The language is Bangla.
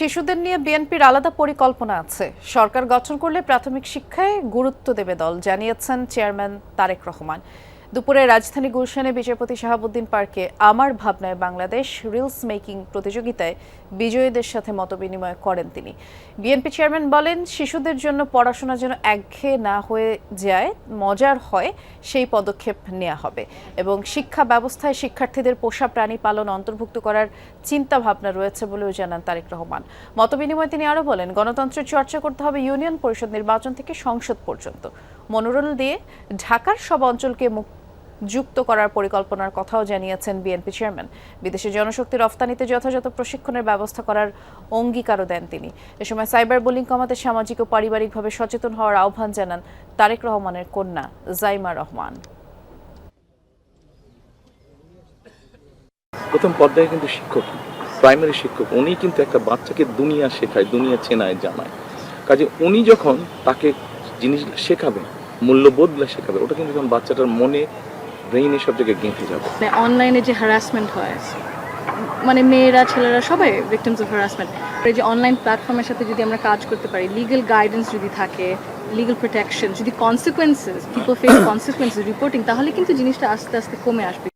শিশুদের নিয়ে বিএনপির আলাদা পরিকল্পনা আছে। সরকার গঠন করলে প্রাথমিক শিক্ষায় গুরুত্ব দেবে দল, জানিয়েছেন চেয়ারম্যান তারেক রহমান। দুপুরে রাজধানী গুলশানে বিচারপতি শাহাবুদ্দিন পার্কে আমার ভাবনায় বাংলাদেশ রিলস মেকিং প্রতিযোগিতায় বিজয়ীদের সাথে মতবিনিময় করেন তিনি। বিএনপি চেয়ারম্যান বলেন, শিশুদের জন্য পড়াশোনা যেন একঘেয়ে না হয়ে যায়, মজার হয়, সেই পদক্ষেপ নেওয়া হবে এবং শিক্ষা ব্যবস্থায় শিক্ষার্থীদের পোষা প্রাণী পালন অন্তর্ভুক্ত করার চিন্তা ভাবনা রয়েছে বলেও জানান তারেক রহমান। মতবিনিময়ে তিনি আরও বলেন, গণতন্ত্রের চর্চা করতে হবে ইউনিয়ন পরিষদ নির্বাচন থেকে সংসদ পর্যন্ত। মনোরল দিয়ে ঢাকার সব অঞ্চলকে যুক্ত করার পরিকল্পনার কথাও জানিয়েছেন বিএনপি চেয়ারম্যান। বিদেশে জনশক্তি রফতানিতে যথাযথ প্রশিক্ষণের ব্যবস্থা করার অঙ্গীকারও দেন তিনি। এ সময় সাইবার বুলিং কমাতে সামাজিক ও পারিবারিকভাবে সচেতন হওয়ার আহ্বান জানান তারেক রহমানের কন্যা জাইমা রহমান। প্রথম পর্যায়ে কিন্তু শিক্ষক, প্রাইমারি শিক্ষক, উনি কিন্তু একটা বাচ্চাকে দুনিয়া শেখায়, দুনিয়া চেনায়, জানায়। কাজে উনি যখন তাকে জিনিসগুলো শেখাবেন, মূল্যবোধগুলো শেখাবে, ওটা কিন্তু যখন বাচ্চাটার মনে, ব্রেইনে সব জায়গায় গেঁথে যাবে। অনলাইনে যে হ্যারাসমেন্ট হয়, মানে মেয়েরা ছেলেরা সবাই ভিকটিমস অফ হ্যারাসমেন্ট, এই যে অনলাইন প্ল্যাটফর্মের সাথে যদি আমরা কাজ করতে পারি, লিগ্যাল গাইডেন্স যদি থাকে, লিগ্যাল প্রোটেকশন, যদি consequences, people face consequences reporting, তাহলে কিন্তু জিনিসটা আস্তে আস্তে কমে আসবে।